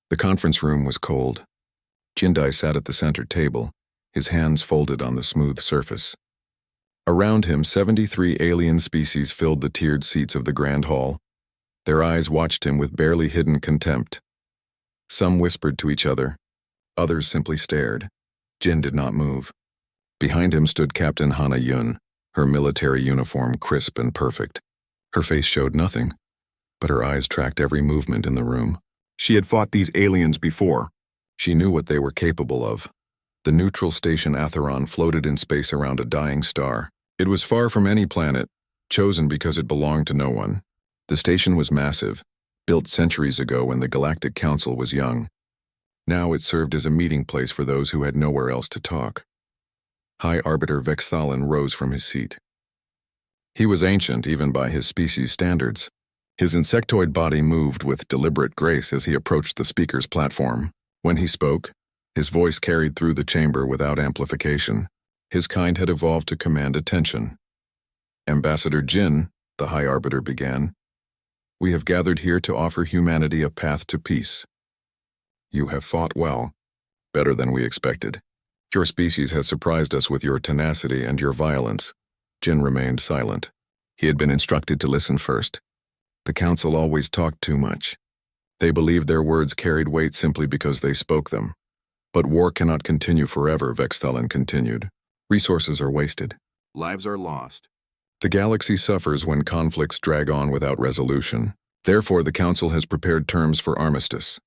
The conference room was cold. Jindai sat at the center table, his hands folded on the smooth surface. Around him, 73 alien species filled the tiered seats of the grand hall. Their eyes watched him with barely hidden contempt. Some whispered to each other. Others simply stared. Jin did not move. Behind him stood Captain Hana Yun, her military uniform crisp and perfect. Her face showed nothing, but her eyes tracked every movement in the room. She had fought these aliens before. She knew what they were capable of. The neutral station Atheron floated in space around a dying star. It was far from any planet, chosen because it belonged to no one. The station was massive, built centuries ago when the Galactic Council was young. Now it served as a meeting place for those who had nowhere else to talk. High Arbiter Vexthalin rose from his seat. He was ancient even by his species' standards. His insectoid body moved with deliberate grace as he approached the speaker's platform. When he spoke, his voice carried through the chamber without amplification. His kind had evolved to command attention. Ambassador Jin, the High Arbiter began, we have gathered here to offer humanity a path to peace. You have fought well, better than we expected. Your species has surprised us with your tenacity and your violence. Jin remained silent. He had been instructed to listen first. The council always talked too much. They believed their words carried weight simply because they spoke them. But war cannot continue forever, Vexthalin continued. Resources are wasted. Lives are lost. The galaxy suffers when conflicts drag on without resolution. Therefore, the council has prepared terms for armistice.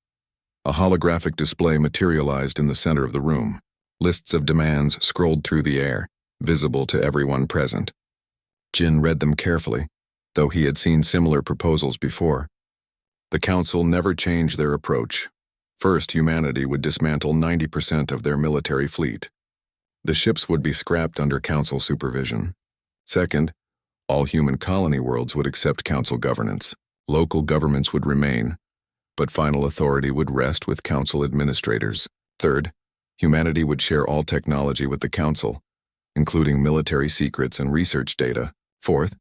A holographic display materialized in the center of the room. Lists of demands scrolled through the air, visible to everyone present. Jin read them carefully, though he had seen similar proposals before. The council never changed their approach. First, humanity would dismantle 90% of their military fleet. The ships would be scrapped under council supervision. Second, all human colony worlds would accept council governance. Local governments would remain, but final authority would rest with council administrators. Third, humanity would share all technology with the council, including military secrets and research data. Fourth,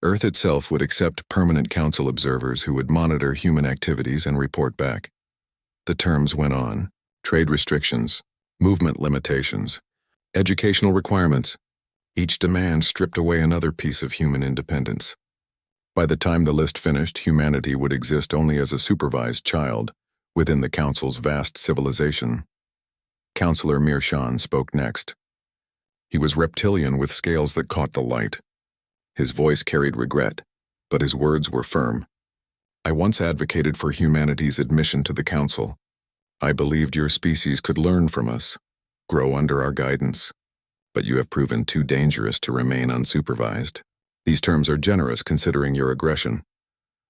Earth itself would accept permanent council observers who would monitor human activities and report back. The terms went on: trade restrictions, movement limitations, educational requirements. Each demand stripped away another piece of human independence. By the time the list finished, humanity would exist only as a supervised child within the council's vast civilization. Councillor Mirshan spoke next. He was reptilian with scales that caught the light. His voice carried regret, but his words were firm. I once advocated for humanity's admission to the council. I believed your species could learn from us, grow under our guidance. But you have proven too dangerous to remain unsupervised. These terms are generous considering your aggression.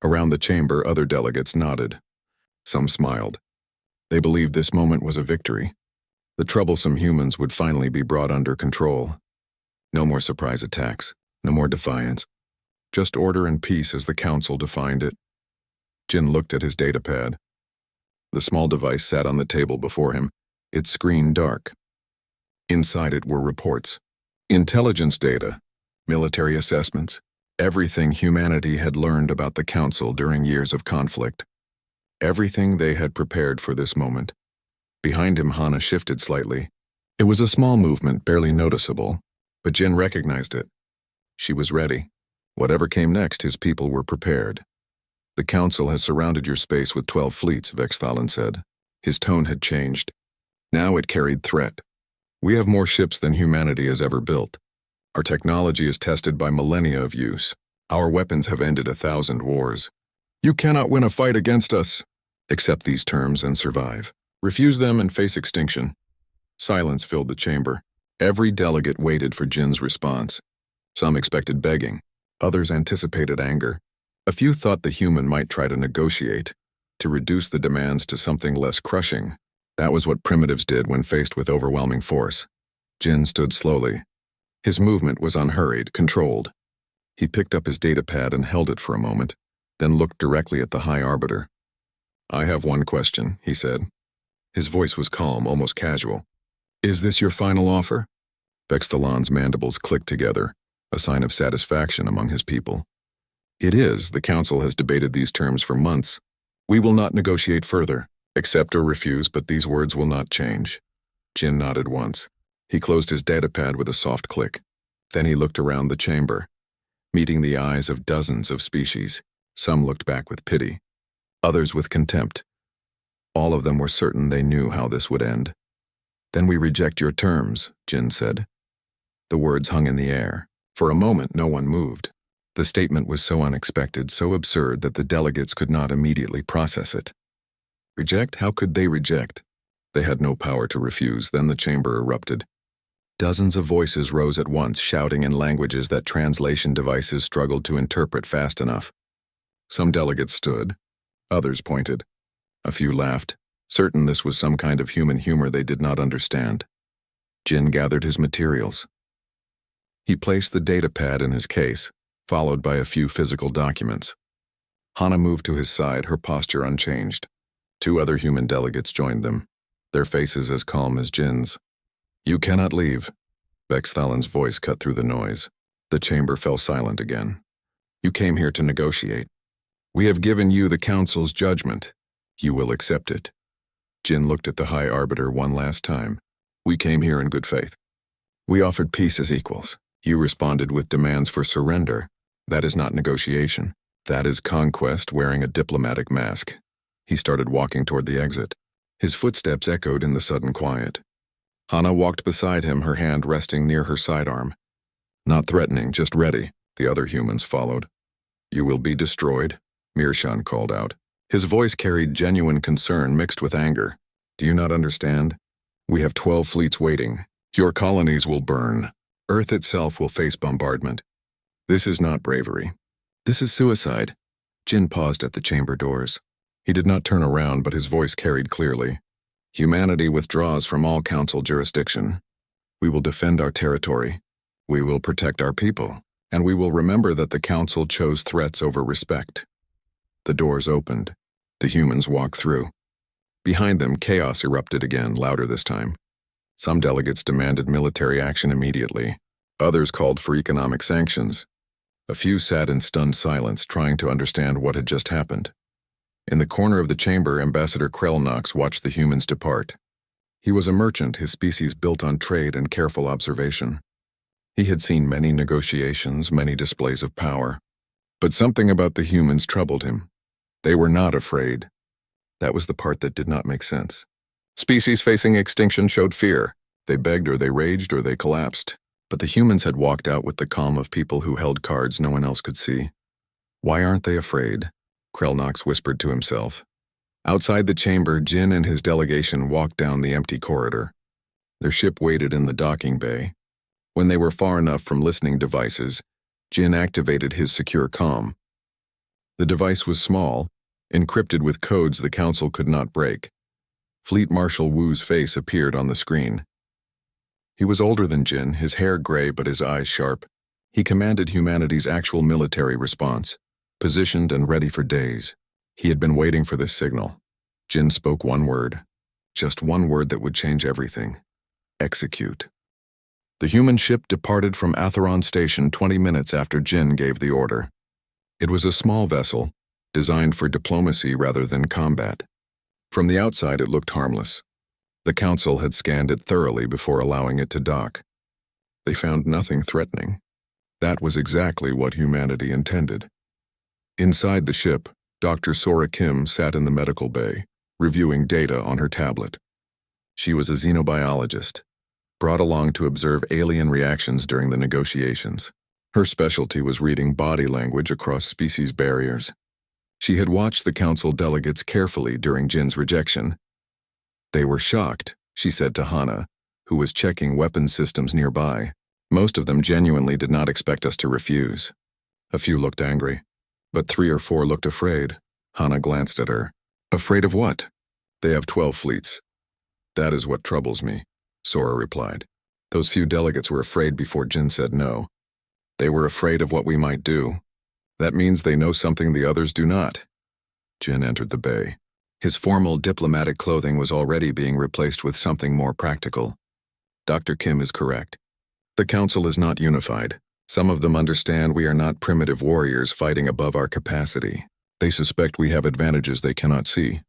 Around the chamber, other delegates nodded. Some smiled. They believed this moment was a victory. The troublesome humans would finally be brought under control. No more surprise attacks, no more defiance. Just order and peace as the council defined it. Jin looked at his datapad. The small device sat on the table before him, its screen dark. Inside it were reports, intelligence data, military assessments, everything humanity had learned about the council during years of conflict. Everything they had prepared for this moment. Behind him, Hana shifted slightly. It was a small movement, barely noticeable, but Jin recognized it. She was ready. Whatever came next, his people were prepared. The council has surrounded your space with 12 fleets, Vexthalin said. His tone had changed. Now it carried threat. We have more ships than humanity has ever built. Our technology is tested by millennia of use. Our weapons have ended 1,000 wars. You cannot win a fight against us. Accept these terms and survive. Refuse them and face extinction. Silence filled the chamber. Every delegate waited for Jin's response. Some expected begging. Others anticipated anger. A few thought the human might try to negotiate, to reduce the demands to something less crushing. That was what primitives did when faced with overwhelming force. Jin stood slowly. His movement was unhurried, controlled. He picked up his datapad and held it for a moment, then looked directly at the High Arbiter. I have one question, he said. His voice was calm, almost casual. Is this your final offer? Vexthalin's mandibles clicked together, a sign of satisfaction among his people. It is. The council has debated these terms for months. We will not negotiate further. Accept or refuse, but these words will not change. Jin nodded once. He closed his datapad with a soft click. Then he looked around the chamber, meeting the eyes of dozens of species. Some looked back with pity, others with contempt. All of them were certain they knew how this would end. Then we reject your terms, Jin said. The words hung in the air. For a moment, no one moved. The statement was so unexpected, so absurd that the delegates could not immediately process it. Reject? How could they reject? They had no power to refuse. Then the chamber erupted. Dozens of voices rose at once, shouting in languages that translation devices struggled to interpret fast enough. Some delegates stood. Others pointed. A few laughed, certain this was some kind of human humor they did not understand. Jin gathered his materials. He placed the datapad in his case, followed by a few physical documents. Hana moved to his side, her posture unchanged. 2 other human delegates joined them, their faces as calm as Jin's. You cannot leave. Bexthalen's voice cut through the noise. The chamber fell silent again. You came here to negotiate. We have given you the Council's judgment. You will accept it. Jin looked at the High Arbiter one last time. We came here in good faith. We offered peace as equals. You responded with demands for surrender. That is not negotiation. That is conquest wearing a diplomatic mask. He started walking toward the exit. His footsteps echoed in the sudden quiet. Hana walked beside him, her hand resting near her sidearm. Not threatening, just ready. The other humans followed. You will be destroyed, Mirshan called out. His voice carried genuine concern mixed with anger. Do you not understand? We have 12 fleets waiting. Your colonies will burn. Earth itself will face bombardment. This is not bravery. This is suicide. Jin paused at the chamber doors. He did not turn around, but his voice carried clearly. Humanity withdraws from all council jurisdiction. We will defend our territory. We will protect our people. And we will remember that the council chose threats over respect. The doors opened. The humans walked through. Behind them, chaos erupted again, louder this time. Some delegates demanded military action immediately. Others called for economic sanctions. A few sat in stunned silence, trying to understand what had just happened. In the corner of the chamber, Ambassador Krelnox watched the humans depart. He was a merchant, his species built on trade and careful observation. He had seen many negotiations, many displays of power. But something about the humans troubled him. They were not afraid. That was the part that did not make sense. Species facing extinction showed fear. They begged or they raged or they collapsed. But the humans had walked out with the calm of people who held cards no one else could see. Why aren't they afraid? Krelnox whispered to himself. Outside the chamber, Jin and his delegation walked down the empty corridor. Their ship waited in the docking bay. When they were far enough from listening devices, Jin activated his secure comm. The device was small, encrypted with codes the council could not break. Fleet Marshal Wu's face appeared on the screen. He was older than Jin, his hair gray but his eyes sharp. He commanded humanity's actual military response, positioned and ready for days. He had been waiting for this signal. Jin spoke one word, just one word that would change everything. Execute. The human ship departed from Atheron Station 20 minutes after Jin gave the order. It was a small vessel, designed for diplomacy rather than combat. From the outside it looked harmless. The council had scanned it thoroughly before allowing it to dock. They found nothing threatening. That was exactly what humanity intended. Inside the ship, Dr. Sora Kim sat in the medical bay, reviewing data on her tablet. She was a xenobiologist, brought along to observe alien reactions during the negotiations. Her specialty was reading body language across species barriers. She had watched the council delegates carefully during Jin's rejection. They were shocked, she said to Hana, who was checking weapons systems nearby. Most of them genuinely did not expect us to refuse. A few looked angry, but 3 or 4 looked afraid. Hana glanced at her. Afraid of what? They have 12 fleets. That is what troubles me, Sora replied. Those few delegates were afraid before Jin said no. They were afraid of what we might do. That means they know something the others do not. Jin entered the bay. His formal diplomatic clothing was already being replaced with something more practical. Dr. Kim is correct. The council is not unified. Some of them understand we are not primitive warriors fighting above our capacity. They suspect we have advantages they cannot see.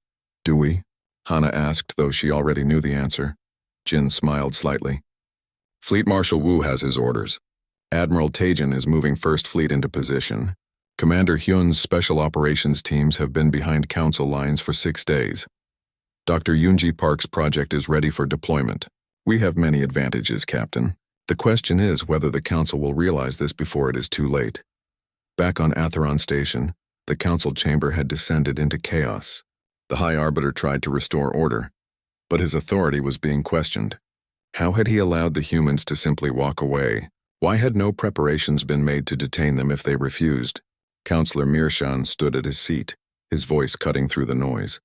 Do we? Hana asked, though she already knew the answer. Jin smiled slightly. Fleet Marshal Wu has his orders. Admiral Taejin is moving First Fleet into position. Commander Hyun's special operations teams have been behind Council lines for 6 days. Dr. Yoonji Park's project is ready for deployment. We have many advantages, Captain. The question is whether the Council will realize this before it is too late. Back on Atheron Station, the Council chamber had descended into chaos. The High Arbiter tried to restore order, but his authority was being questioned. How had he allowed the humans to simply walk away? Why had no preparations been made to detain them if they refused? Councillor Mirshan stood at his seat, his voice cutting through the noise.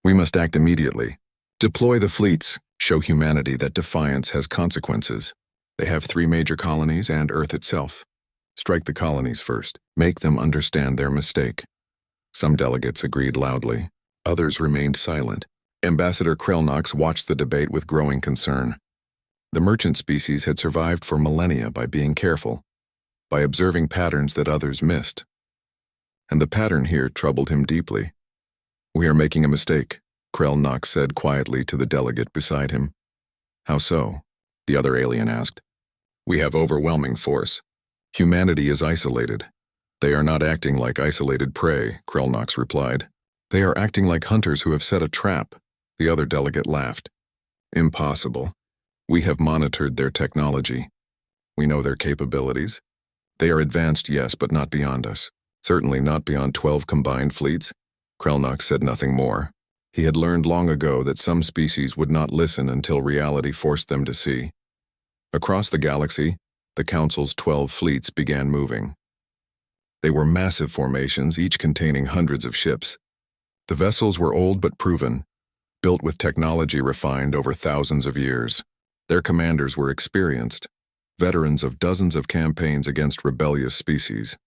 We must act immediately. Deploy the fleets. Show humanity that defiance has consequences. They have 3 major colonies and Earth itself. Strike the colonies first. Make them understand their mistake. Some delegates agreed loudly. Others remained silent. Ambassador Krelnox watched the debate with growing concern. The merchant species had survived for millennia by being careful, by observing patterns that others missed. And the pattern here troubled him deeply. We are making a mistake, Krelnox said quietly to the delegate beside him. How so? The other alien asked. We have overwhelming force. Humanity is isolated. They are not acting like isolated prey, Krelnox replied. They are acting like hunters who have set a trap. The other delegate laughed. Impossible. We have monitored their technology. We know their capabilities. They are advanced, yes, but not beyond us. Certainly not beyond 12 combined fleets. Krelnox said nothing more. He had learned long ago that some species would not listen until reality forced them to see. Across the galaxy, the Council's 12 fleets began moving. They were massive formations, each containing hundreds of ships. The vessels were old but proven, built with technology refined over thousands of years. Their commanders were experienced, veterans of dozens of campaigns against rebellious species.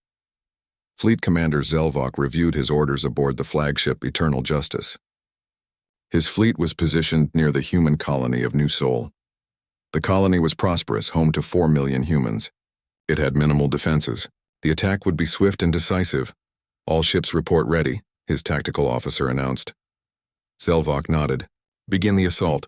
Fleet Commander Zelvok reviewed his orders aboard the flagship Eternal Justice. His fleet was positioned near the human colony of New Sol. The colony was prosperous, home to 4 million humans. It had minimal defenses. The attack would be swift and decisive. All ships report ready, his tactical officer announced. Zelvok nodded. Begin the assault.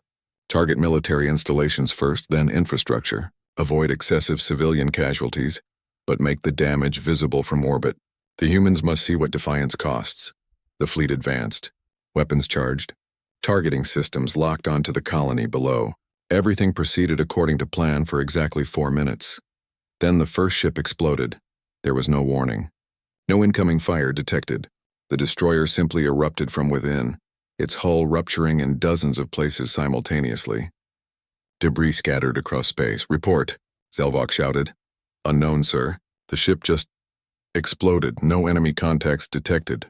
Target military installations first, then infrastructure. Avoid excessive civilian casualties, but make the damage visible from orbit. The humans must see what defiance costs. The fleet advanced. Weapons charged. Targeting systems locked onto the colony below. Everything proceeded according to plan for exactly 4 minutes. Then the first ship exploded. There was no warning. No incoming fire detected. The destroyer simply erupted from within, its hull rupturing in dozens of places simultaneously. Debris scattered across space. Report, Zelvok shouted. Unknown, sir. The ship just exploded. No enemy contacts detected.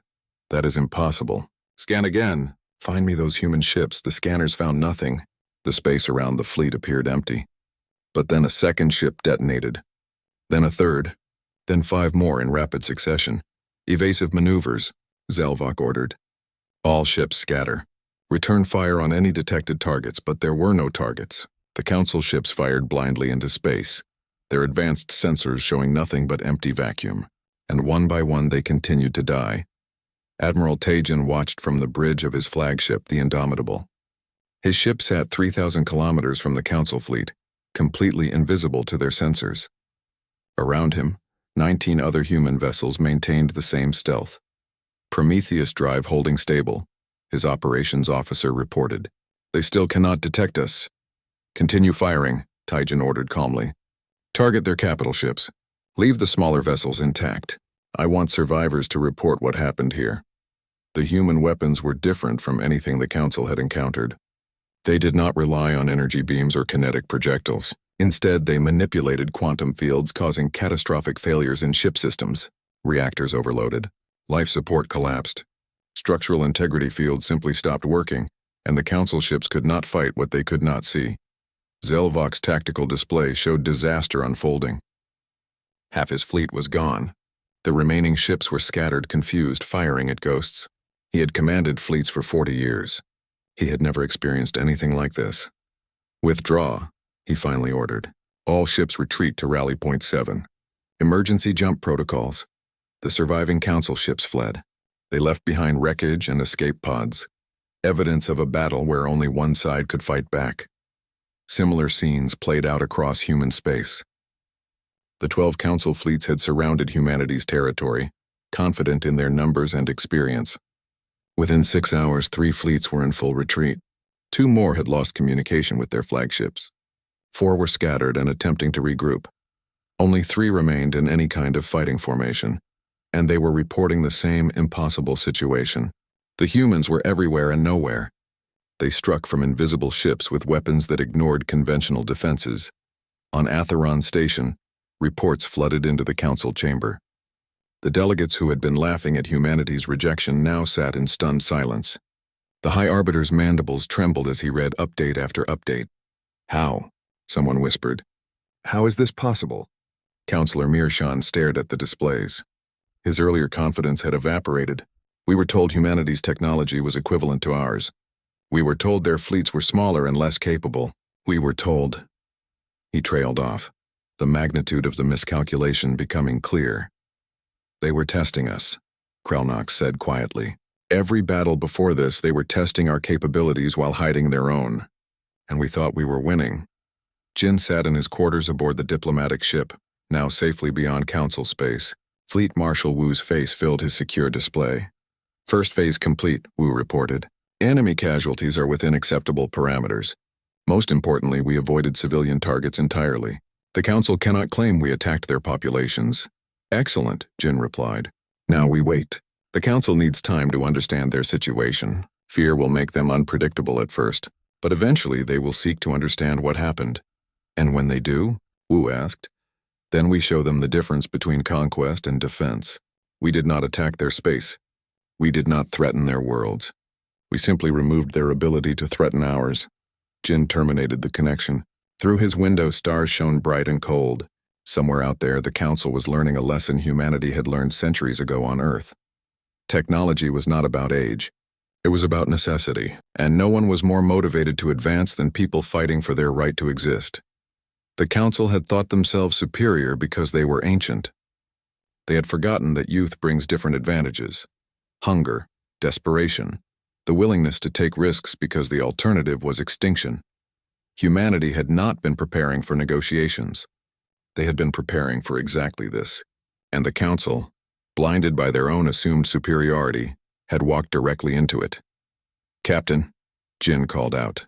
That is impossible. Scan again. Find me those human ships. The scanners found nothing. The space around the fleet appeared empty. But then a second ship detonated. Then a third. Then 5 more in rapid succession. Evasive maneuvers, Zelvok ordered. All ships scatter. Return fire on any detected targets, but there were no targets. The Council ships fired blindly into space, their advanced sensors showing nothing but empty vacuum. And one by one they continued to die. Admiral Taejin watched from the bridge of his flagship, the Indomitable. His ship sat 3,000 kilometers from the Council fleet, completely invisible to their sensors. Around him, 19 other human vessels maintained the same stealth. Prometheus drive holding stable, his operations officer reported. They still cannot detect us. Continue firing, Taejin ordered calmly. Target their capital ships. Leave the smaller vessels intact. I want survivors to report what happened here. The human weapons were different from anything the Council had encountered. They did not rely on energy beams or kinetic projectiles. Instead, they manipulated quantum fields, causing catastrophic failures in ship systems. Reactors overloaded. Life support collapsed. Structural integrity fields simply stopped working, and the Council ships could not fight what they could not see. Zelvok's tactical display showed disaster unfolding. Half his fleet was gone. The remaining ships were scattered, confused, firing at ghosts. He had commanded fleets for 40 years. He had never experienced anything like this. Withdraw, he finally ordered. All ships retreat to Rally Point 7. Emergency jump protocols. The surviving Council ships fled. They left behind wreckage and escape pods. evidence of a battle where only one side could fight back. Similar scenes played out across human space. The 12 Council fleets had surrounded humanity's territory, confident in their numbers and experience. Within 6 hours, 3 fleets were in full retreat. 2 more had lost communication with their flagships. 4 were scattered and attempting to regroup. Only 3 remained in any kind of fighting formation, and they were reporting the same impossible situation. The humans were everywhere and nowhere. They struck from invisible ships with weapons that ignored conventional defenses. On Atheron Station, reports flooded into the council chamber. The delegates who had been laughing at humanity's rejection now sat in stunned silence. The High Arbiter's mandibles trembled as he read update after update. "How?" someone whispered. "How is this possible?" Counselor Meerschaum stared at the displays. His earlier confidence had evaporated. "We were told humanity's technology was equivalent to ours. We were told their fleets were smaller and less capable. We were told..." He trailed off, the magnitude of the miscalculation becoming clear. "They were testing us," Krelnox said quietly. "Every battle before this, they were testing our capabilities while hiding their own. And we thought we were winning." Jin sat in his quarters aboard the diplomatic ship, now safely beyond council space. Fleet Marshal Wu's face filled his secure display. "First phase complete," Wu reported. "Enemy casualties are within acceptable parameters. Most importantly, we avoided civilian targets entirely. The Council cannot claim we attacked their populations." "Excellent," Jin replied. "Now we wait. The Council needs time to understand their situation. Fear will make them unpredictable at first, but eventually they will seek to understand what happened." "And when they do?" Wu asked. "Then we show them the difference between conquest and defense. We did not attack their space. We did not threaten their worlds. We simply removed their ability to threaten ours." Jin terminated the connection. Through his window, stars shone bright and cold. Somewhere out there, the Council was learning a lesson humanity had learned centuries ago on Earth. Technology was not about age. It was about necessity, and no one was more motivated to advance than people fighting for their right to exist. The Council had thought themselves superior because they were ancient. They had forgotten that youth brings different advantages: hunger, desperation, the willingness to take risks because the alternative was extinction. Humanity had not been preparing for negotiations. They had been preparing for exactly this, and the Council, blinded by their own assumed superiority, had walked directly into it. "Captain," Jin called out.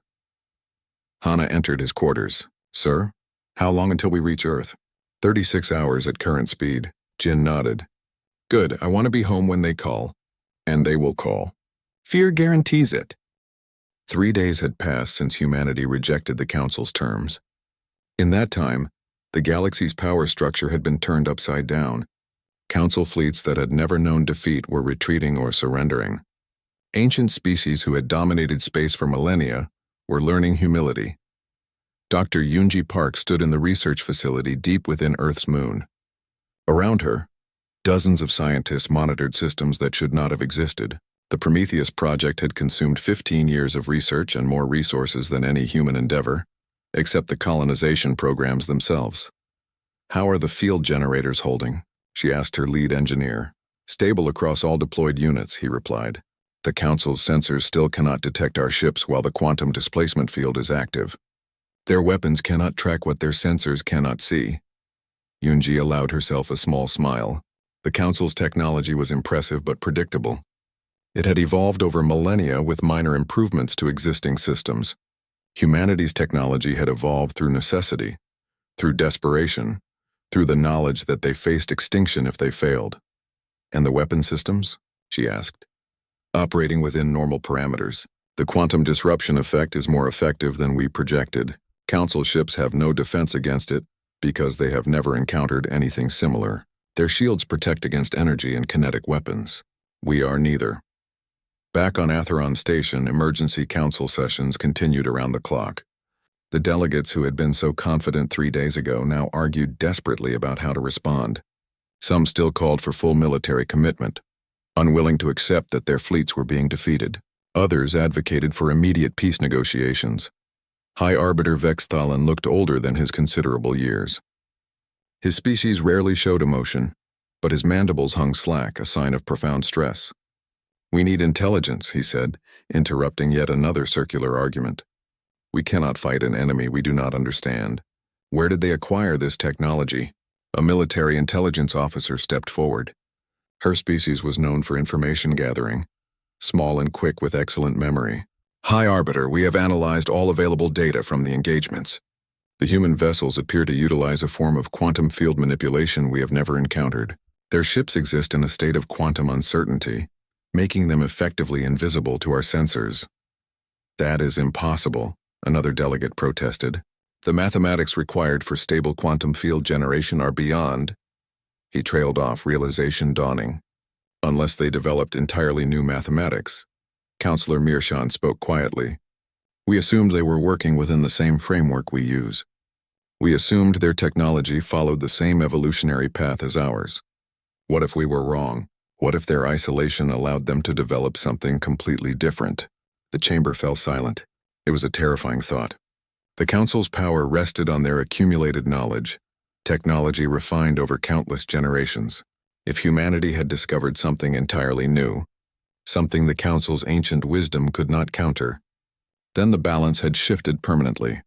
Hana entered his quarters. "Sir? How long until we reach Earth?" 36 hours at current speed." Jin nodded. "Good, I want to be home when they call." "And they will call." "Fear guarantees it." 3 days had passed since humanity rejected the Council's terms. In that time, the galaxy's power structure had been turned upside down. Council fleets that had never known defeat were retreating or surrendering. Ancient species who had dominated space for millennia were learning humility. Dr. Yoonji Park stood in the research facility deep within Earth's moon. Around her, dozens of scientists monitored systems that should not have existed. The Prometheus project had consumed 15 years of research and more resources than any human endeavor, except the colonization programs themselves. "How are the field generators holding?" she asked her lead engineer. "Stable across all deployed units," he replied. "The Council's sensors still cannot detect our ships while the quantum displacement field is active. Their weapons cannot track what their sensors cannot see." Yoonji allowed herself a small smile. The Council's technology was impressive but predictable. It had evolved over millennia with minor improvements to existing systems. Humanity's technology had evolved through necessity, through desperation, through the knowledge that they faced extinction if they failed. "And the weapon systems?" she asked. "Operating within normal parameters. The quantum disruption effect is more effective than we projected. Council ships have no defense against it because they have never encountered anything similar. Their shields protect against energy and kinetic weapons. We are neither." Back on Atheron Station, emergency council sessions continued around the clock. The delegates who had been so confident 3 days ago now argued desperately about how to respond. Some still called for full military commitment, unwilling to accept that their fleets were being defeated. Others advocated for immediate peace negotiations. High Arbiter Vexthalin looked older than his considerable years. His species rarely showed emotion, but his mandibles hung slack, a sign of profound stress. We need intelligence, he said, interrupting yet another circular argument. We cannot fight an enemy we do not understand. Where did they acquire this technology? A military intelligence officer stepped forward. Her species was known for information gathering, small and quick with excellent memory. High Arbiter, we have analyzed all available data from the engagements. The human vessels appear to utilize a form of quantum field manipulation we have never encountered. Their ships exist in a state of quantum uncertainty, making them effectively invisible to our sensors. That is impossible, another delegate protested. The mathematics required for stable quantum field generation are beyond. He trailed off, realization dawning. Unless they developed entirely new mathematics. Counselor Meerschaum spoke quietly. We assumed they were working within the same framework we use. We assumed their technology followed the same evolutionary path as ours. What if we were wrong? What if their isolation allowed them to develop something completely different? The chamber fell silent. It was a terrifying thought. The Council's power rested on their accumulated knowledge, technology refined over countless generations. If humanity had discovered something entirely new, something the Council's ancient wisdom could not counter, then the balance had shifted permanently.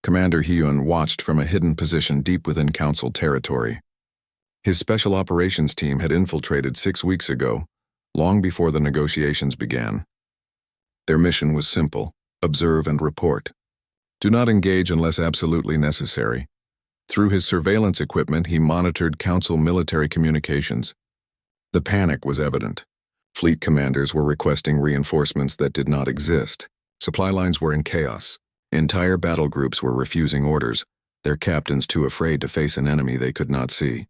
Commander Hyun watched from a hidden position deep within Council territory. His special operations team had infiltrated 6 weeks ago, long before the negotiations began. Their mission was simple: observe and report. Do not engage unless absolutely necessary. Through his surveillance equipment, he monitored Council military communications. The panic was evident. Fleet commanders were requesting reinforcements that did not exist. Supply lines were in chaos. Entire battle groups were refusing orders, their captains too afraid to face an enemy they could not see.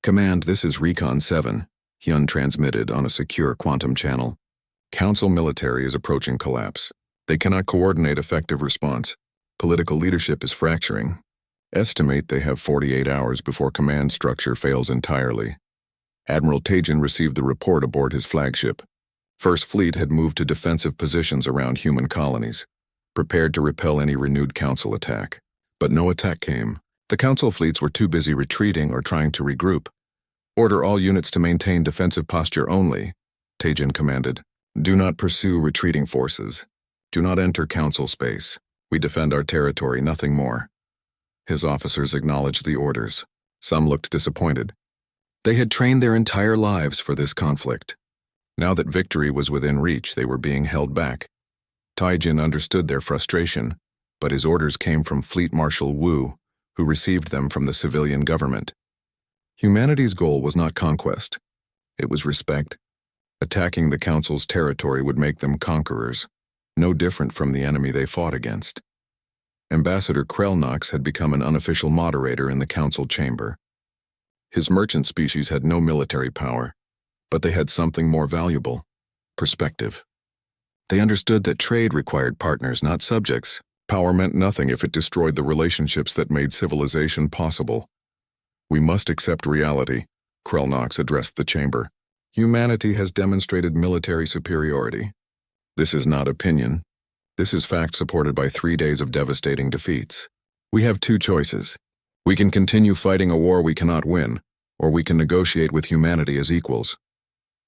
Command, this is Recon 7, Hyun transmitted on a secure quantum channel. Council military is approaching collapse. They cannot coordinate effective response. Political leadership is fracturing. Estimate they have 48 hours before command structure fails entirely. Admiral Tajin received the report aboard his flagship. First Fleet had moved to defensive positions around human colonies, prepared to repel any renewed Council attack. But no attack came. The Council fleets were too busy retreating or trying to regroup. Order all units to maintain defensive posture only, Tajin commanded. Do not pursue retreating forces. Do not enter Council space. We defend our territory, nothing more. His officers acknowledged the orders. Some looked disappointed. They had trained their entire lives for this conflict. Now that victory was within reach, they were being held back. Taijin understood their frustration, but his orders came from Fleet Marshal Wu, who received them from the civilian government. Humanity's goal was not conquest. It was respect. Attacking the Council's territory would make them conquerors, no different from the enemy they fought against. Ambassador Krelnox had become an unofficial moderator in the Council chamber. His merchant species had no military power, but they had something more valuable: perspective. They understood that trade required partners, not subjects. Power meant nothing if it destroyed the relationships that made civilization possible. We must accept reality, Krelnox addressed the chamber. Humanity has demonstrated military superiority. This is not opinion. This is fact supported by 3 days of devastating defeats. We have 2 choices. We can continue fighting a war we cannot win, or we can negotiate with humanity as equals.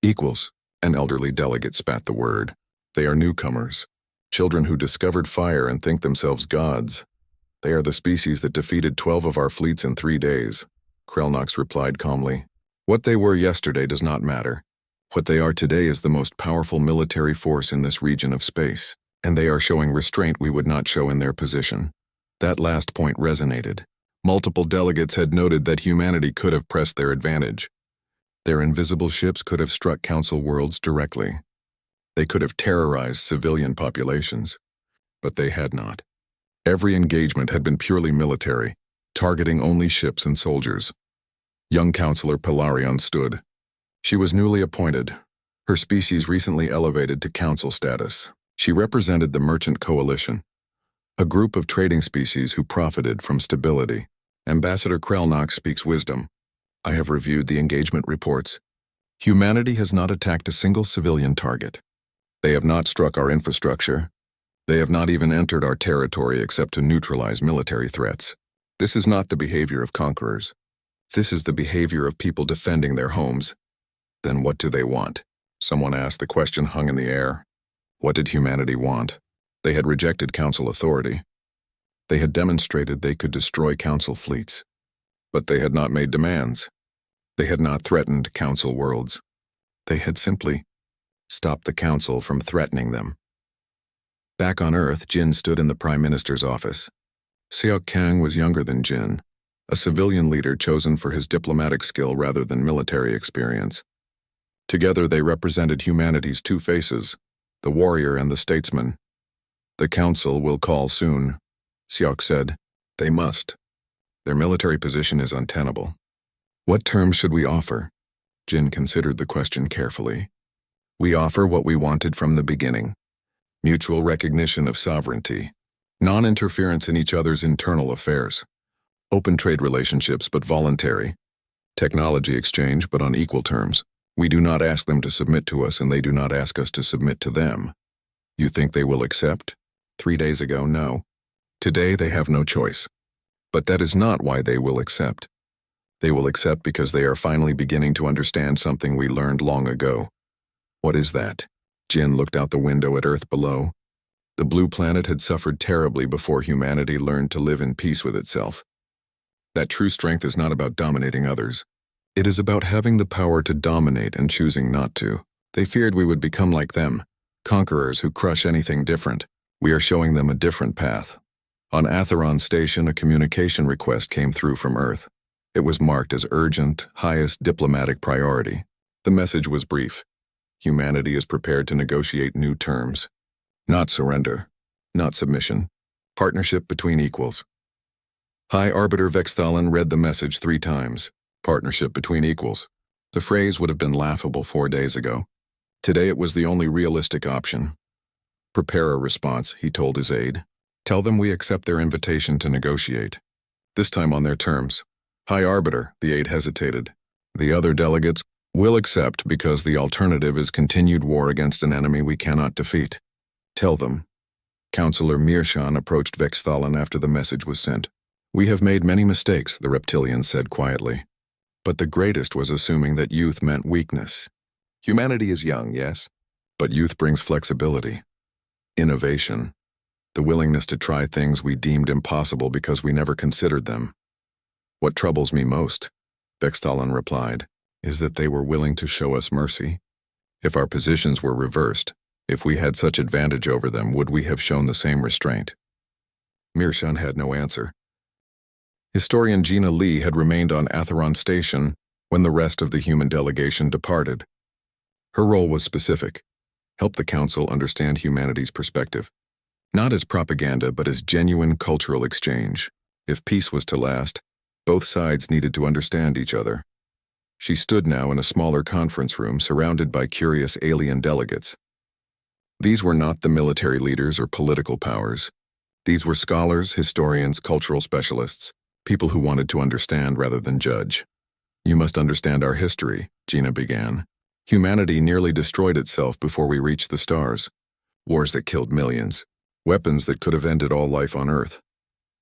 Equals, an elderly delegate spat the word. They are newcomers. Children who discovered fire and think themselves gods. They are the species that defeated 12 of our fleets in 3 days, Krelnox replied calmly. What they were yesterday does not matter. What they are today is the most powerful military force in this region of space, and they are showing restraint we would not show in their position. That last point resonated. Multiple delegates had noted that humanity could have pressed their advantage. Their invisible ships could have struck Council worlds directly. They could have terrorized civilian populations, but they had not. Every engagement had been purely military, targeting only ships and soldiers. Young Counselor Pilarion stood. She was newly appointed, her species recently elevated to Council status. She represented the Merchant Coalition, a group of trading species who profited from stability. Ambassador Krelnox speaks wisdom. I have reviewed the engagement reports. Humanity has not attacked a single civilian target. They have not struck our infrastructure. They have not even entered our territory except to neutralize military threats. This is not the behavior of conquerors. This is the behavior of people defending their homes. Then what do they want? Someone asked. The question hung in the air. What did humanity want? They had rejected Council authority. They had demonstrated they could destroy Council fleets. But they had not made demands. They had not threatened Council worlds. They had simply stopped the Council from threatening them. Back on Earth, Jin stood in the Prime Minister's office. Xiao Kang was younger than Jin, a civilian leader chosen for his diplomatic skill rather than military experience. Together they represented humanity's two faces, the warrior and the statesman. The Council will call soon, Xiao said. They must. Their military position is untenable. What terms should we offer? Jin considered the question carefully. We offer what we wanted from the beginning. Mutual recognition of sovereignty. Non-interference in each other's internal affairs. Open trade relationships but voluntary. Technology exchange but on equal terms. We do not ask them to submit to us and they do not ask us to submit to them. You think they will accept? 3 days ago, no. Today they have no choice. But that is not why they will accept. They will accept because they are finally beginning to understand something we learned long ago. What is that? Jin looked out the window at Earth below. The blue planet had suffered terribly before humanity learned to live in peace with itself. That true strength is not about dominating others. It is about having the power to dominate and choosing not to. They feared we would become like them, conquerors who crush anything different. We are showing them a different path. On Atheron Station, a communication request came through from Earth. It was marked as urgent, highest diplomatic priority. The message was brief. Humanity is prepared to negotiate new terms. Not surrender. Not submission. Partnership between equals. High Arbiter Vexthalin read the message 3 times. Partnership between equals. The phrase would have been laughable 4 days ago. Today it was the only realistic option. Prepare a response, he told his aide. Tell them we accept their invitation to negotiate. This time on their terms. High Arbiter, the aide hesitated. The other delegates will accept because the alternative is continued war against an enemy we cannot defeat. Tell them. Councillor Meerschaun approached Vexthalin after the message was sent. We have made many mistakes, the reptilian said quietly. But the greatest was assuming that youth meant weakness. Humanity is young, yes, but youth brings flexibility, innovation, the willingness to try things we deemed impossible because we never considered them. What troubles me most, Vexthalin replied, is that they were willing to show us mercy. If our positions were reversed, if we had such advantage over them, would we have shown the same restraint? Meerschaun had no answer. Historian Gina Lee had remained on Atheron Station when the rest of the human delegation departed. Her role was specific: help the Council understand humanity's perspective, not as propaganda but as genuine cultural exchange. If peace was to last, both sides needed to understand each other. She stood now in a smaller conference room surrounded by curious alien delegates. These were not the military leaders or political powers. These were scholars, historians, cultural specialists, people who wanted to understand rather than judge. You must understand our history, Gina began. Humanity nearly destroyed itself before we reached the stars. Wars that killed millions. Weapons that could have ended all life on Earth.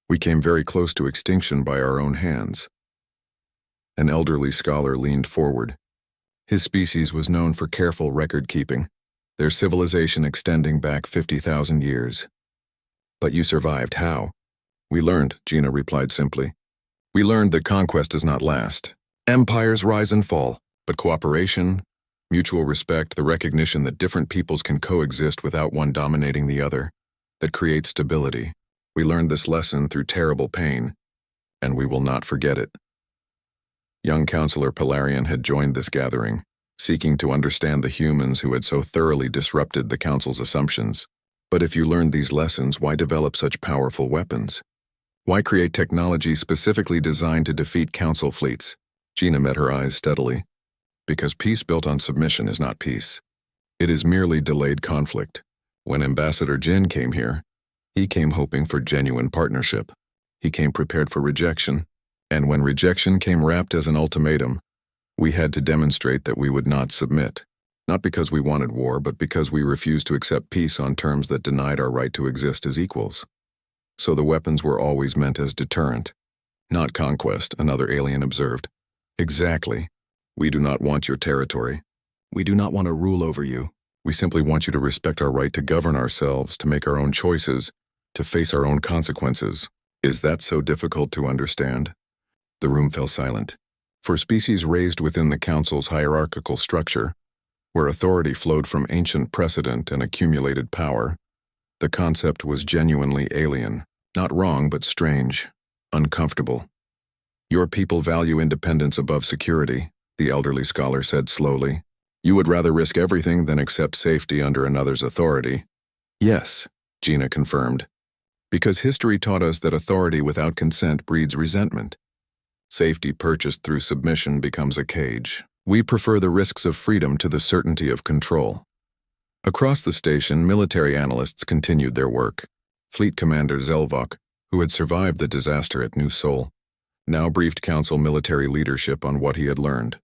We came very close to extinction by our own hands. An elderly scholar leaned forward. His species was known for careful record-keeping, their civilization extending back 50,000 years. But you survived. How? We learned, Gina replied simply. We learned that conquest does not last. Empires rise and fall, but cooperation, mutual respect, the recognition that different peoples can coexist without one dominating the other, that creates stability. We learned this lesson through terrible pain, and we will not forget it. Young Councillor Pelarian had joined this gathering, seeking to understand the humans who had so thoroughly disrupted the Council's assumptions. But if you learned these lessons, why develop such powerful weapons? Why create technology specifically designed to defeat Council fleets? Gina met her eyes steadily. Because peace built on submission is not peace. It is merely delayed conflict. When Ambassador Jin came here, he came hoping for genuine partnership. He came prepared for rejection. And when rejection came wrapped as an ultimatum, we had to demonstrate that we would not submit. Not because we wanted war, but because we refused to accept peace on terms that denied our right to exist as equals. So the weapons were always meant as deterrent, not conquest, another alien observed. Exactly. We do not want your territory. We do not want to rule over you. We simply want you to respect our right to govern ourselves, to make our own choices, to face our own consequences. Is that so difficult to understand? The room fell silent. For species raised within the Council's hierarchical structure, where authority flowed from ancient precedent and accumulated power, the concept was genuinely alien. Not wrong, but strange, uncomfortable. Your people value independence above security, the elderly scholar said slowly. You would rather risk everything than accept safety under another's authority. Yes, Gina confirmed. Because history taught us that authority without consent breeds resentment. Safety purchased through submission becomes a cage. We prefer the risks of freedom to the certainty of control. Across the station, military analysts continued their work. Fleet Commander Zelvok, who had survived the disaster at New Sol, now briefed Council military leadership on what he had learned.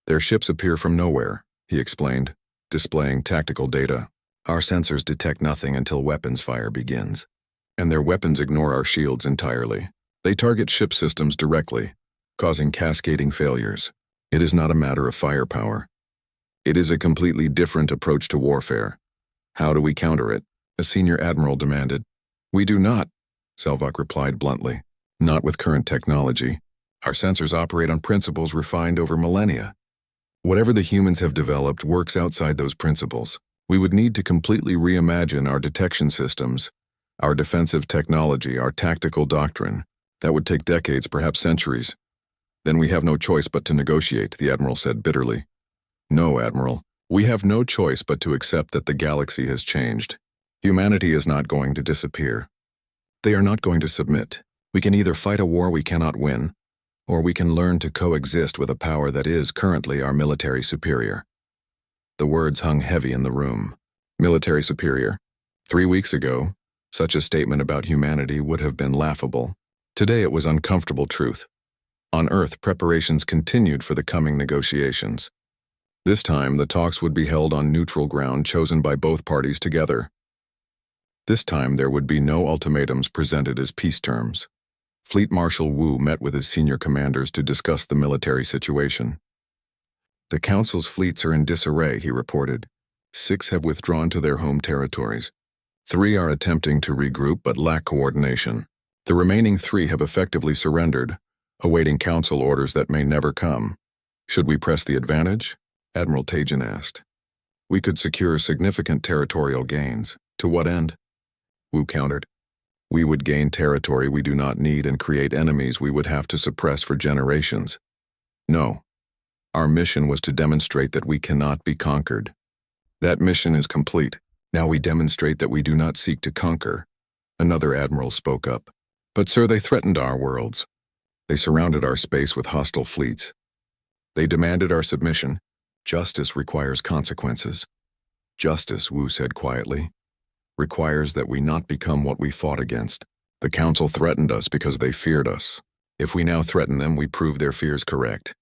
Their ships appear from nowhere, he explained, displaying tactical data. Our sensors detect nothing until weapons fire begins. And their weapons ignore our shields entirely. They target ship systems directly, causing cascading failures. It is not a matter of firepower. It is a completely different approach to warfare. How do we counter it? A senior admiral demanded. We do not, Selvok replied bluntly. Not with current technology. Our sensors operate on principles refined over millennia. Whatever the humans have developed works outside those principles. We would need to completely reimagine our detection systems, our defensive technology, our tactical doctrine. That would take decades, perhaps centuries. Then we have no choice but to negotiate, the admiral said bitterly. No, Admiral. We have no choice but to accept that the galaxy has changed. Humanity is not going to disappear. They are not going to submit. We can either fight a war we cannot win, or we can learn to coexist with a power that is currently our military superior. The words hung heavy in the room. Military superior. 3 weeks ago, such a statement about humanity would have been laughable. Today it was uncomfortable truth. On Earth, preparations continued for the coming negotiations. This time, the talks would be held on neutral ground chosen by both parties together. This time, there would be no ultimatums presented as peace terms. Fleet Marshal Wu met with his senior commanders to discuss the military situation. The Council's fleets are in disarray, he reported. 6 have withdrawn to their home territories. 3 are attempting to regroup but lack coordination. The remaining 3 have effectively surrendered, awaiting Council orders that may never come. Should we press the advantage? Admiral Tajin asked. We could secure significant territorial gains. To what end? Wu countered. We would gain territory we do not need and create enemies we would have to suppress for generations. No. Our mission was to demonstrate that we cannot be conquered. That mission is complete. Now we demonstrate that we do not seek to conquer. Another admiral spoke up. But sir, they threatened our worlds. They surrounded our space with hostile fleets. They demanded our submission. Justice requires consequences. Justice, Wu said quietly, requires that we not become what we fought against. The Council threatened us because they feared us. If we now threaten them, we prove their fears correct.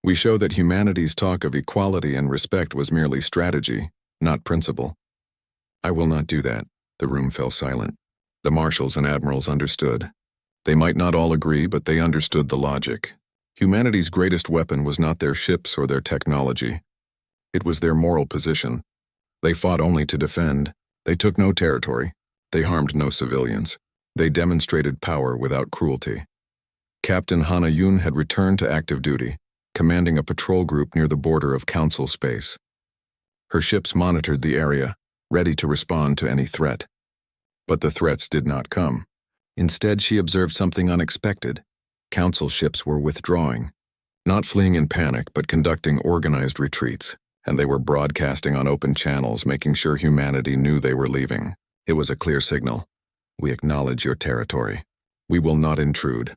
We show that humanity's talk of equality and respect was merely strategy, not principle. I will not do that. The room fell silent. The marshals and admirals understood. They might not all agree, but they understood the logic. Humanity's greatest weapon was not their ships or their technology. It was their moral position. They fought only to defend. They took no territory. They harmed no civilians. They demonstrated power without cruelty. Captain Hana Yun had returned to active duty, commanding a patrol group near the border of Council space. Her ships monitored the area, ready to respond to any threat. But the threats did not come. Instead, she observed something unexpected. Council ships were withdrawing, not fleeing in panic, but conducting organized retreats, and they were broadcasting on open channels, making sure humanity knew they were leaving. It was a clear signal. We acknowledge your territory. We will not intrude.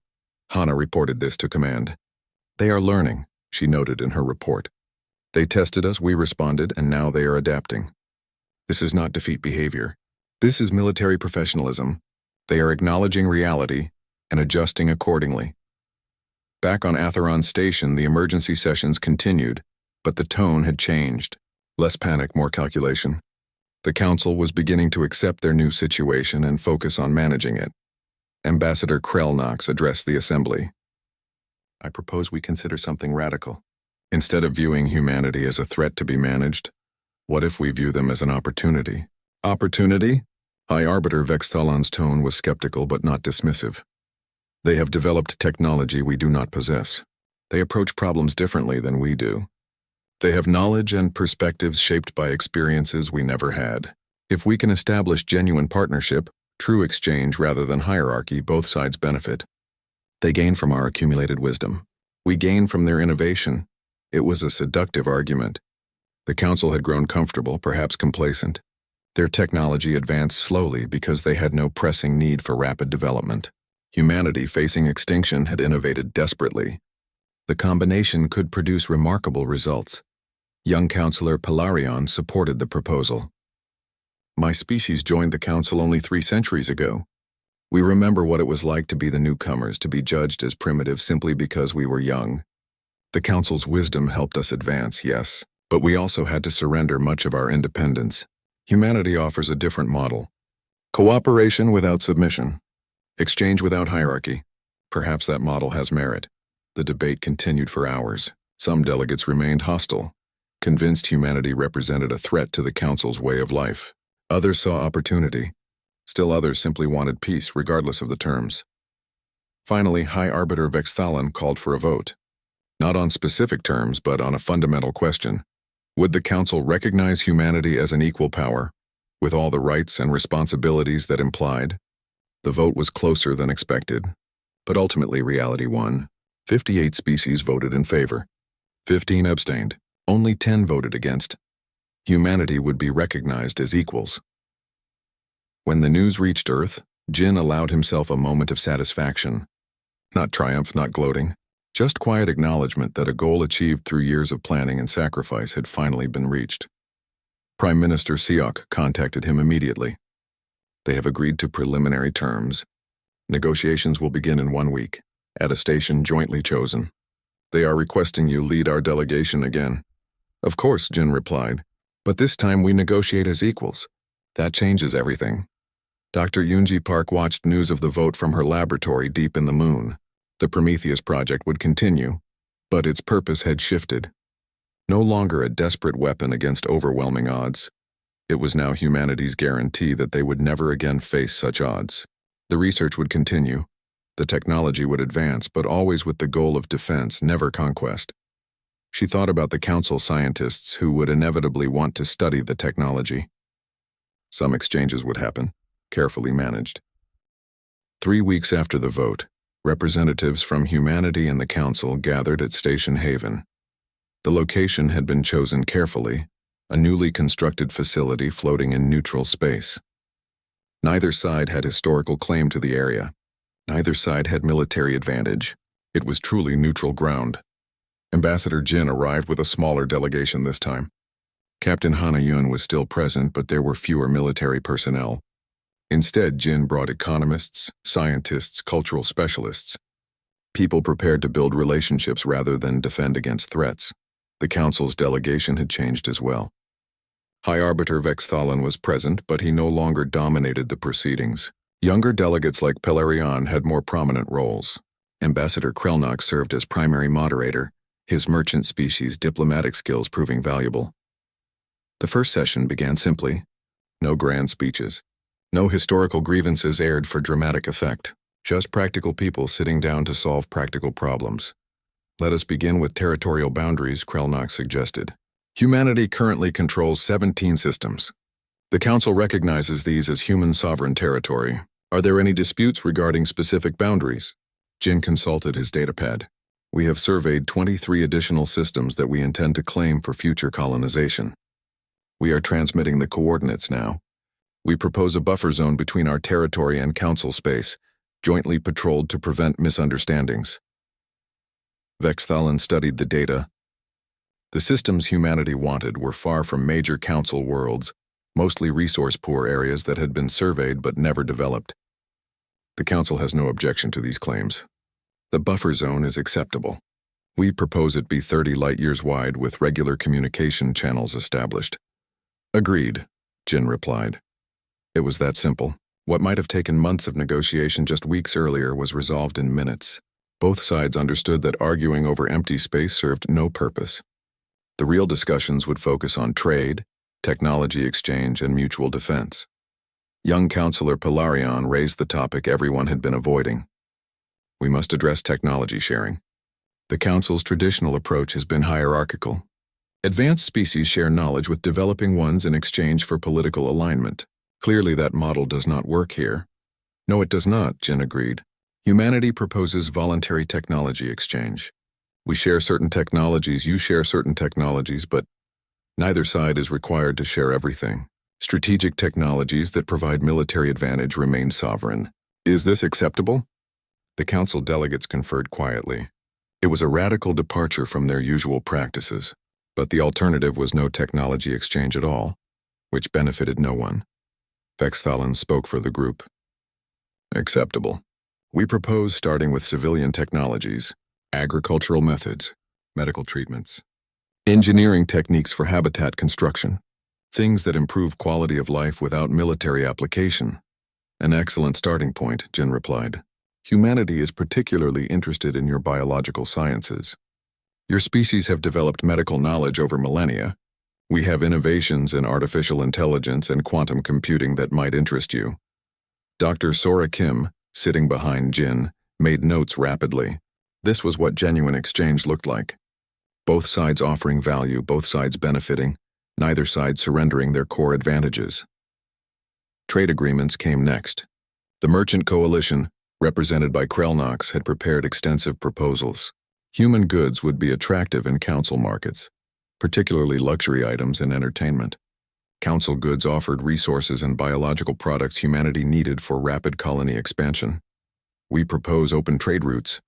Hana reported this to command. They are learning, she noted in her report. They tested us, we responded, and now they are adapting. This is not defeat behavior. This is military professionalism. They are acknowledging reality and adjusting accordingly. Back on Atheron Station, the emergency sessions continued, but the tone had changed. Less panic, more calculation. The Council was beginning to accept their new situation and focus on managing it. Ambassador Krell Knox addressed the assembly. I propose we consider something radical. Instead of viewing humanity as a threat to be managed, what if we view them as an opportunity? Opportunity? High Arbiter Vexthalan's tone was skeptical but not dismissive. They have developed technology we do not possess. They approach problems differently than we do. They have knowledge and perspectives shaped by experiences we never had. If we can establish genuine partnership, true exchange rather than hierarchy, both sides benefit. They gain from our accumulated wisdom. We gain from their innovation. It was a seductive argument. The council had grown comfortable, perhaps complacent. Their technology advanced slowly because they had no pressing need for rapid development. Humanity, facing extinction, had innovated desperately. The combination could produce remarkable results. Young Counselor Pelarion supported the proposal. My species joined the council only 3 centuries ago. We remember what it was like to be the newcomers, to be judged as primitive simply because we were young. The council's wisdom helped us advance, yes, but we also had to surrender much of our independence. Humanity offers a different model. Cooperation without submission. Exchange without hierarchy. Perhaps that model has merit. The debate continued for hours. Some delegates remained hostile, convinced humanity represented a threat to the council's way of life. Others saw opportunity. Still others simply wanted peace, regardless of the terms. Finally, High Arbiter Vexthalan called for a vote. Not on specific terms, but on a fundamental question. Would the council recognize humanity as an equal power, with all the rights and responsibilities that implied? The vote was closer than expected, but ultimately reality won. 58 species voted in favor. 15 abstained. Only 10 voted against. Humanity would be recognized as equals. When the news reached Earth, Jin allowed himself a moment of satisfaction. Not triumph, not gloating. Just quiet acknowledgement that a goal achieved through years of planning and sacrifice had finally been reached. Prime Minister Siok contacted him immediately. They have agreed to preliminary terms. Negotiations will begin in 1 week, at a station jointly chosen. They are requesting you lead our delegation again. Of course, Jin replied, but this time we negotiate as equals. That changes everything. Dr. Yoonji Park watched news of the vote from her laboratory deep in the moon. The Prometheus project would continue, but its purpose had shifted. No longer a desperate weapon against overwhelming odds. It was now humanity's guarantee that they would never again face such odds. The research would continue. The technology would advance, but always with the goal of defense, never conquest. She thought about the council scientists who would inevitably want to study the technology. Some exchanges would happen, carefully managed. 3 weeks after the vote, representatives from humanity and the council gathered at Station Haven. The location had been chosen carefully, a newly constructed facility floating in neutral space. Neither side had historical claim to the area. Neither side had military advantage. It was truly neutral ground. Ambassador Jin arrived with a smaller delegation this time. Captain Hanayun was still present, but there were fewer military personnel. Instead, Jin brought economists, scientists, cultural specialists, people prepared to build relationships rather than defend against threats. The council's delegation had changed as well. High Arbiter Vexthalan was present, but he no longer dominated the proceedings. Younger delegates like Pelarion had more prominent roles. Ambassador Krelnock served as primary moderator, his merchant species diplomatic skills proving valuable. The first session began simply. No grand speeches. No historical grievances aired for dramatic effect. Just practical people sitting down to solve practical problems. Let us begin with territorial boundaries, Krelnock suggested. Humanity currently controls 17 systems. The Council recognizes these as human sovereign territory. Are there any disputes regarding specific boundaries? Jin consulted his datapad. We have surveyed 23 additional systems that we intend to claim for future colonization. We are transmitting the coordinates now. We propose a buffer zone between our territory and Council space, jointly patrolled to prevent misunderstandings. Vexthalan studied the data. The systems humanity wanted were far from major Council worlds, mostly resource-poor areas that had been surveyed but never developed. The Council has no objection to these claims. The buffer zone is acceptable. We propose it be 30 light-years wide with regular communication channels established. Agreed, Jin replied. It was that simple. What might have taken months of negotiation just weeks earlier was resolved in minutes. Both sides understood that arguing over empty space served no purpose. The real discussions would focus on trade, technology exchange, and mutual defense. Young Counselor Pilarion raised the topic everyone had been avoiding. We must address technology sharing. The Council's traditional approach has been hierarchical. Advanced species share knowledge with developing ones in exchange for political alignment. Clearly that model does not work here. No, it does not, Jin agreed. Humanity proposes voluntary technology exchange. We share certain technologies, you share certain technologies, but neither side is required to share everything. Strategic technologies that provide military advantage remain sovereign. Is this acceptable? The Council delegates conferred quietly. It was a radical departure from their usual practices, but the alternative was no technology exchange at all, which benefited no one. Vexthalon spoke for the group. Acceptable. We propose starting with civilian technologies, agricultural methods, medical treatments, engineering techniques for habitat construction, things that improve quality of life without military application. An excellent starting point, Jin replied. Humanity is particularly interested in your biological sciences. Your species have developed medical knowledge over millennia. We have innovations in artificial intelligence and quantum computing that might interest you. Dr. Sora Kim, sitting behind Jin, made notes rapidly. This was what genuine exchange looked like. Both sides offering value, both sides benefiting, neither side surrendering their core advantages. Trade agreements came next. The Merchant Coalition, represented by Krelnox, had prepared extensive proposals. Human goods would be attractive in council markets, particularly luxury items and entertainment. Council goods offered resources and biological products humanity needed for rapid colony expansion. We propose open trade routes,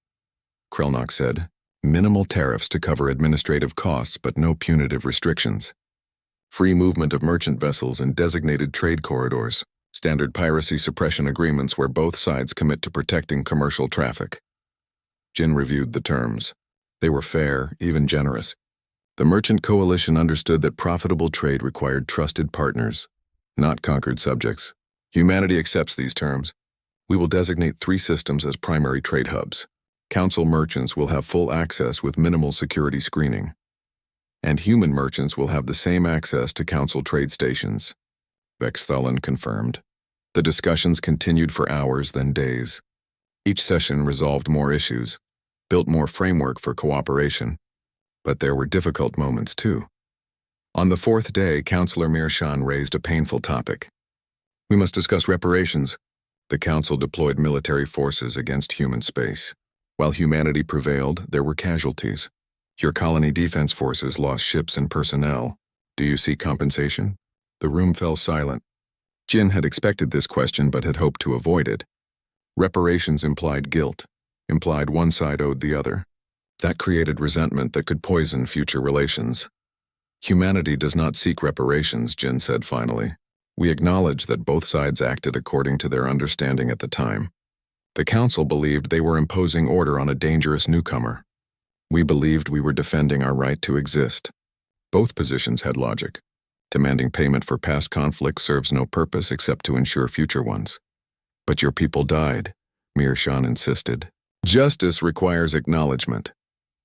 Krelnox said. Minimal tariffs to cover administrative costs but no punitive restrictions. Free movement of merchant vessels in designated trade corridors. Standard piracy suppression agreements where both sides commit to protecting commercial traffic. Jin reviewed the terms. They were fair, even generous. The Merchant Coalition understood that profitable trade required trusted partners, not conquered subjects. Humanity accepts these terms. We will designate 3 systems as primary trade hubs. Council merchants will have full access with minimal security screening. And human merchants will have the same access to council trade stations. Vexthalon confirmed. The discussions continued for hours, then days. Each session resolved more issues, built more framework for cooperation. But there were difficult moments too. On the 4th day, Councillor Mirshan raised a painful topic. We must discuss reparations. The Council deployed military forces against human space. While humanity prevailed, there were casualties. Your colony defense forces lost ships and personnel. Do you seek compensation? The room fell silent. Jin had expected this question but had hoped to avoid it. Reparations implied guilt, implied one side owed the other. That created resentment that could poison future relations. Humanity does not seek reparations, Jin said finally. We acknowledge that both sides acted according to their understanding at the time. The Council believed they were imposing order on a dangerous newcomer. We believed we were defending our right to exist. Both positions had logic. Demanding payment for past conflicts serves no purpose except to ensure future ones. But your people died, Mirshan insisted. Justice requires acknowledgement.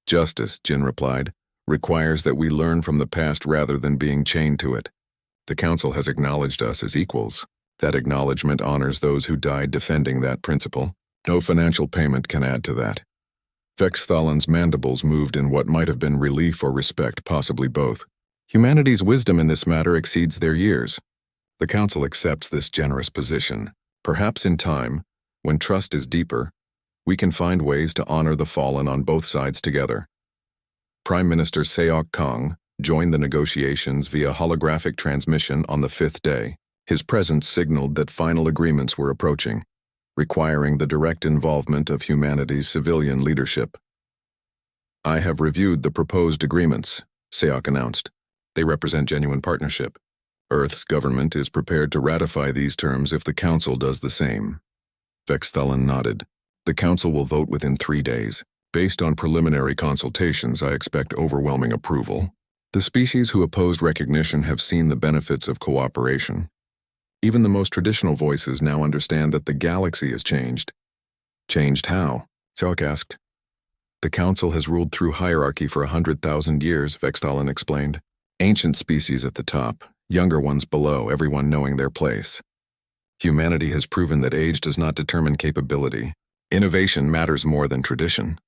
Justice, Jin replied, requires that we learn from the past rather than being chained to it. The Council has acknowledged us as equals. That acknowledgement honors those who died defending that principle. No financial payment can add to that. Vexthalon's mandibles moved in what might have been relief or respect, possibly both. Humanity's wisdom in this matter exceeds their years. The Council accepts this generous position. Perhaps in time, when trust is deeper, we can find ways to honor the fallen on both sides together. Prime Minister Seok Kong joined the negotiations via holographic transmission on the 5th day. His presence signaled that final agreements were approaching, requiring the direct involvement of humanity's civilian leadership. I have reviewed the proposed agreements, Seok announced. They represent genuine partnership. Earth's government is prepared to ratify these terms if the Council does the same. Vexthalon nodded. The Council will vote within 3 days. Based on preliminary consultations, I expect overwhelming approval. The species who opposed recognition have seen the benefits of cooperation. Even the most traditional voices now understand that the galaxy has changed. Changed how? Seok asked. The Council has ruled through hierarchy for 100,000 years, Vexthalin explained. Ancient species at the top, younger ones below, everyone knowing their place. Humanity has proven that age does not determine capability. Innovation matters more than tradition.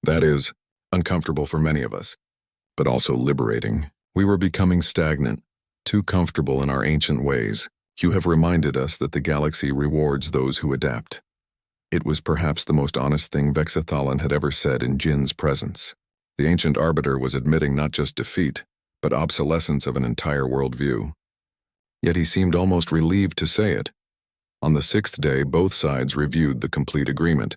That is, uncomfortable for many of us, but also liberating. We were becoming stagnant, too comfortable in our ancient ways. You have reminded us that the galaxy rewards those who adapt. It was perhaps the most honest thing Vexthalin had ever said in Jin's presence. The ancient arbiter was admitting not just defeat, but obsolescence of an entire worldview. Yet he seemed almost relieved to say it. On the 6th day, both sides reviewed the complete agreement.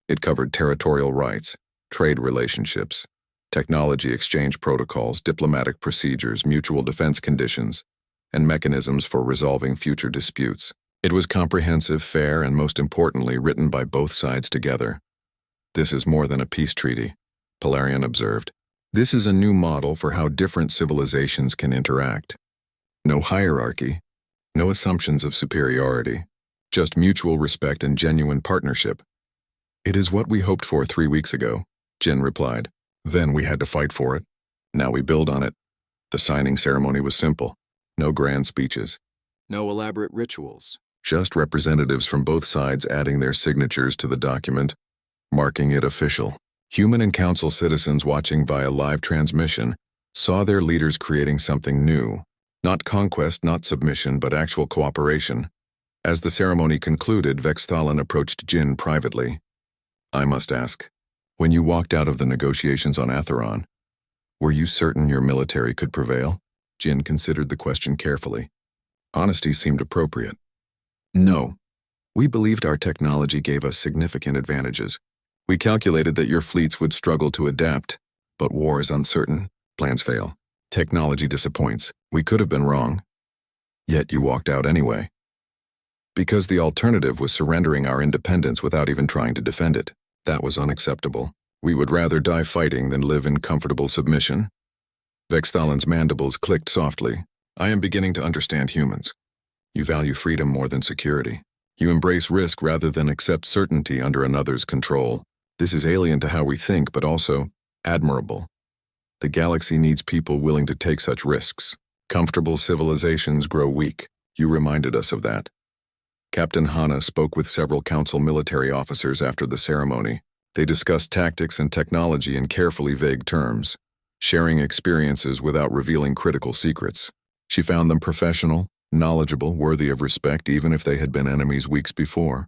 It covered territorial rights, trade relationships, technology exchange protocols, diplomatic procedures, mutual defense conditions, and mechanisms for resolving future disputes. It was comprehensive, fair, and most importantly, written by both sides together. This is more than a peace treaty, Polarian observed. This is a new model for how different civilizations can interact. No hierarchy, no assumptions of superiority, just mutual respect and genuine partnership. It is what we hoped for 3 weeks ago, Jin replied. Then we had to fight for it. Now we build on it. The signing ceremony was simple. No grand speeches. No elaborate rituals. Just representatives from both sides adding their signatures to the document, marking it official. Human and Council citizens watching via live transmission saw their leaders creating something new. Not conquest, not submission, but actual cooperation. As the ceremony concluded, Vexthalin approached Jin privately. I must ask, when you walked out of the negotiations on Atheron, were you certain your military could prevail? Jin considered the question carefully. Honesty seemed appropriate. No. We believed our technology gave us significant advantages. We calculated that your fleets would struggle to adapt, but war is uncertain. Plans fail. Technology disappoints. We could have been wrong. Yet you walked out anyway. Because the alternative was surrendering our independence without even trying to defend it. That was unacceptable. We would rather die fighting than live in comfortable submission. Vexthalin's mandibles clicked softly. I am beginning to understand humans. You value freedom more than security. You embrace risk rather than accept certainty under another's control. This is alien to how we think, but also admirable. The galaxy needs people willing to take such risks. Comfortable civilizations grow weak. You reminded us of that. Captain Hana spoke with several Council military officers after the ceremony. They discussed tactics and technology in carefully vague terms, sharing experiences without revealing critical secrets. She found them professional, knowledgeable, worthy of respect even if they had been enemies weeks before.